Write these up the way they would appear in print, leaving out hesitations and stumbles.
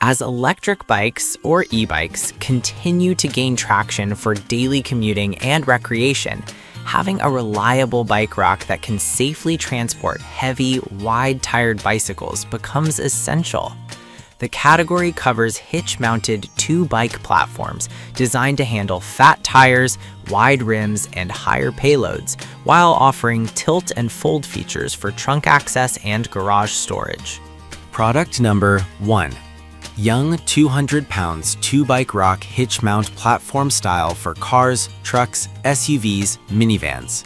As electric bikes, or e-bikes, continue to gain traction for daily commuting and recreation, having a reliable bike rack that can safely transport heavy, wide-tired bicycles becomes essential. The category covers hitch-mounted two-bike platforms designed to handle fat tires, wide rims, and higher payloads, while offering tilt and fold features for trunk access and garage storage. Product number 1. Young 200 pounds two-bike rock hitch mount platform style for cars, trucks, SUVs, minivans.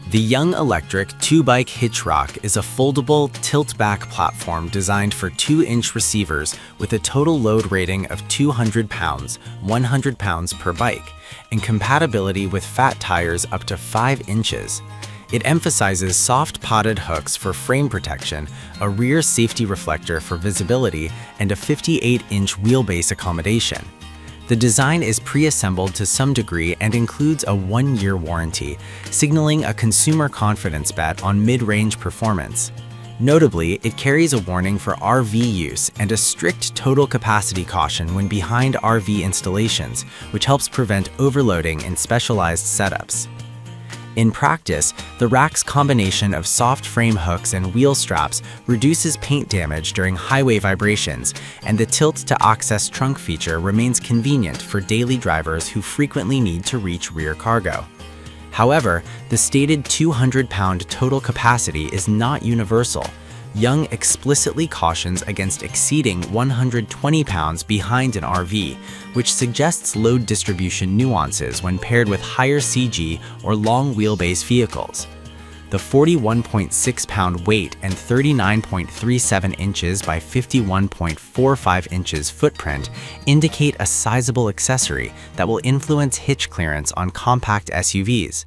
The Young Electric two-bike hitch rock is a foldable tilt-back platform designed for 2-inch receivers with a total load rating of 200 pounds, 100 pounds per bike, and compatibility with fat tires up to 5 inches. It emphasizes soft potted hooks for frame protection, a rear safety reflector for visibility, and a 58-inch wheelbase accommodation. The design is pre-assembled to some degree and includes a 1-year warranty, signaling a consumer confidence bet on mid-range performance. Notably, it carries a warning for RV use and a strict total capacity caution when behind RV installations, which helps prevent overloading in specialized setups. In practice, the rack's combination of soft frame hooks and wheel straps reduces paint damage during highway vibrations, and the tilt-to-access trunk feature remains convenient for daily drivers who frequently need to reach rear cargo. However, the stated 200-pound total capacity is not universal. Young explicitly cautions against exceeding 120 pounds behind an RV, which suggests load distribution nuances when paired with higher CG or long wheelbase vehicles. The 41.6-pound weight and 39.37 inches by 51.45 inches footprint indicate a sizable accessory that will influence hitch clearance on compact SUVs.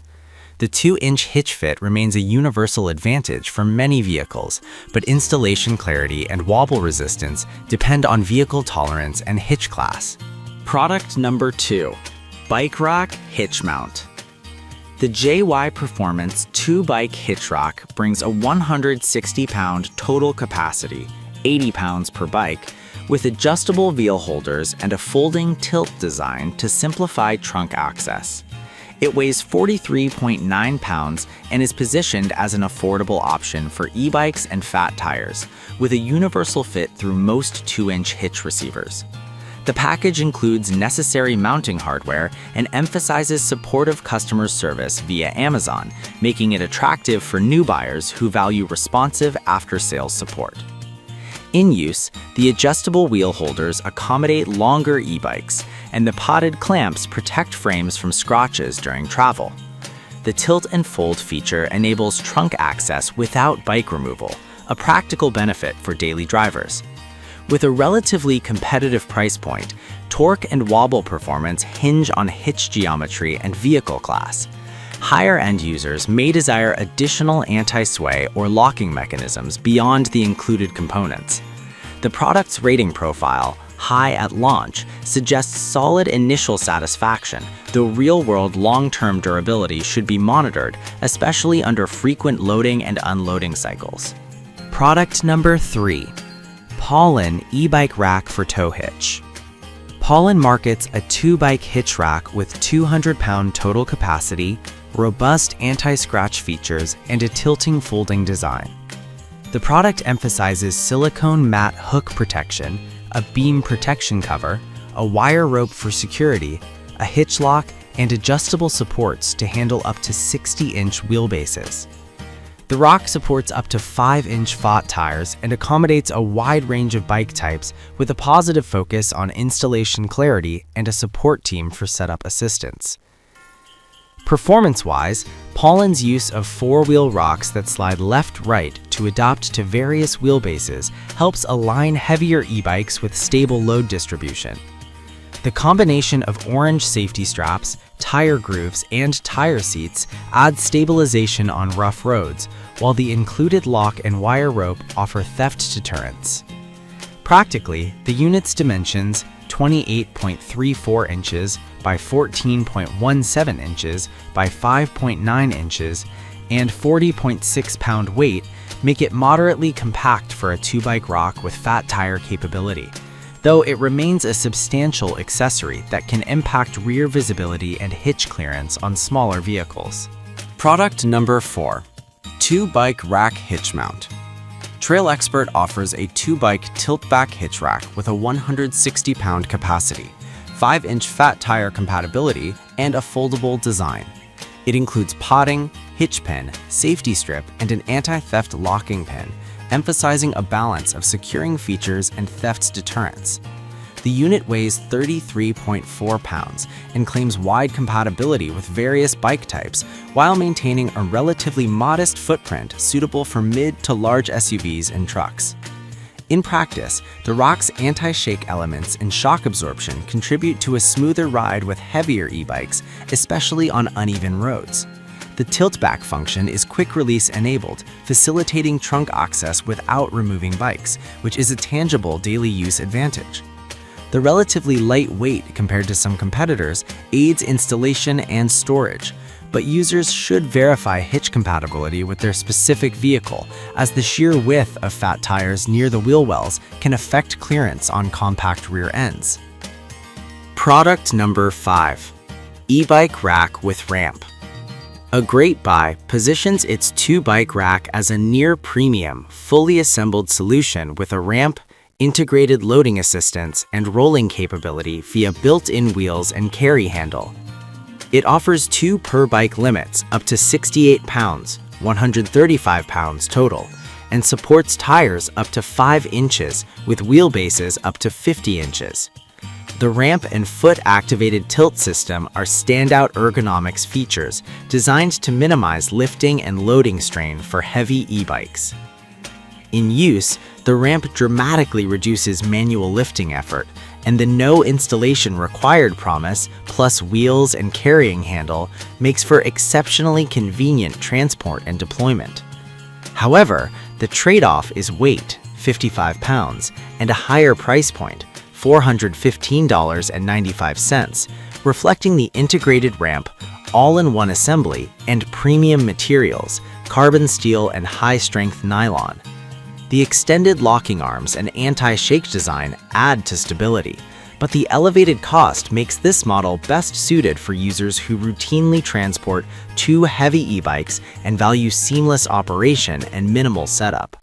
The 2-inch hitch fit remains a universal advantage for many vehicles, but installation clarity and wobble resistance depend on vehicle tolerance and hitch class. Product number 2. Bike Rack Hitch Mount. The JY Performance 2-bike hitch rack brings a 160-pound total capacity, 80 pounds per bike, with adjustable wheel holders and a folding tilt design to simplify trunk access. It weighs 43.9 pounds and is positioned as an affordable option for e-bikes and fat tires, with a universal fit through most 2-inch hitch receivers. The package includes necessary mounting hardware and emphasizes supportive customer service via Amazon, making it attractive for new buyers who value responsive after-sales support. In use, the adjustable wheel holders accommodate longer e-bikes, and the potted clamps protect frames from scratches during travel. The tilt and fold feature enables trunk access without bike removal, a practical benefit for daily drivers. With a relatively competitive price point, torque and wobble performance hinge on hitch geometry and vehicle class. Higher-end users may desire additional anti-sway or locking mechanisms beyond the included components. The product's rating profile, high at launch, suggests solid initial satisfaction, though real-world long-term durability should be monitored, especially under frequent loading and unloading cycles. Product number 3. Pollen e-bike rack for tow hitch. Pollen markets a 2-bike hitch rack with 200-pound total capacity, robust anti-scratch features, and a tilting folding design. The product emphasizes silicone matte hook protection, a beam protection cover, a wire rope for security, a hitch lock, and adjustable supports to handle up to 60-inch wheelbases. The rack supports up to 5-inch fat tires and accommodates a wide range of bike types with a positive focus on installation clarity and a support team for setup assistance. Performance-wise, Pollen's use of 4-wheel rocks that slide left-right to adapt to various wheelbases helps align heavier e-bikes with stable load distribution. The combination of orange safety straps, tire grooves, and tire seats adds stabilization on rough roads, while the included lock and wire rope offer theft deterrence. Practically, the unit's dimensions, 28.34 inches by 14.17 inches by 5.9 inches, and 40.6-pound weight make it moderately compact for a 2-bike rock with fat tire capability. though it remains a substantial accessory that can impact rear visibility and hitch clearance on smaller vehicles. Product number 4. 2-bike rack hitch mount. Trail Expert offers a 2-bike tilt-back hitch rack with a 160-pound capacity, 5-inch fat tire compatibility, and a foldable design. It includes potting, hitch pin, safety strip, and an anti-theft locking pin, emphasizing a balance of securing features and theft deterrence. The unit weighs 33.4 pounds and claims wide compatibility with various bike types while maintaining a relatively modest footprint suitable for mid to large SUVs and trucks. In practice, the rock's anti-shake elements and shock absorption contribute to a smoother ride with heavier e-bikes, especially on uneven roads. The tilt-back function is quick-release enabled, facilitating trunk access without removing bikes, which is a tangible daily use advantage. The relatively light weight compared to some competitors aids installation and storage, but users should verify hitch compatibility with their specific vehicle, as the sheer width of fat tires near the wheel wells can affect clearance on compact rear ends. Product number 5. E-bike rack with ramp. A Great Buy positions its 2-bike rack as a near-premium, fully assembled solution with a ramp, integrated loading assistance, and rolling capability via built-in wheels and carry handle. It offers 2 per-bike limits up to 68 pounds, 135 pounds total, and supports tires up to 5 inches with wheelbases up to 50 inches. The ramp and foot-activated tilt system are standout ergonomics features designed to minimize lifting and loading strain for heavy e-bikes. In use, the ramp dramatically reduces manual lifting effort, and the no installation required promise, plus wheels and carrying handle, makes for exceptionally convenient transport and deployment. However, the trade-off is weight, 55 pounds, and a higher price point, $415.95, reflecting the integrated ramp, all-in-one assembly, and premium materials, carbon steel and high-strength nylon. The extended locking arms and anti-shake design add to stability, but the elevated cost makes this model best suited for users who routinely transport 2 heavy e-bikes and value seamless operation and minimal setup.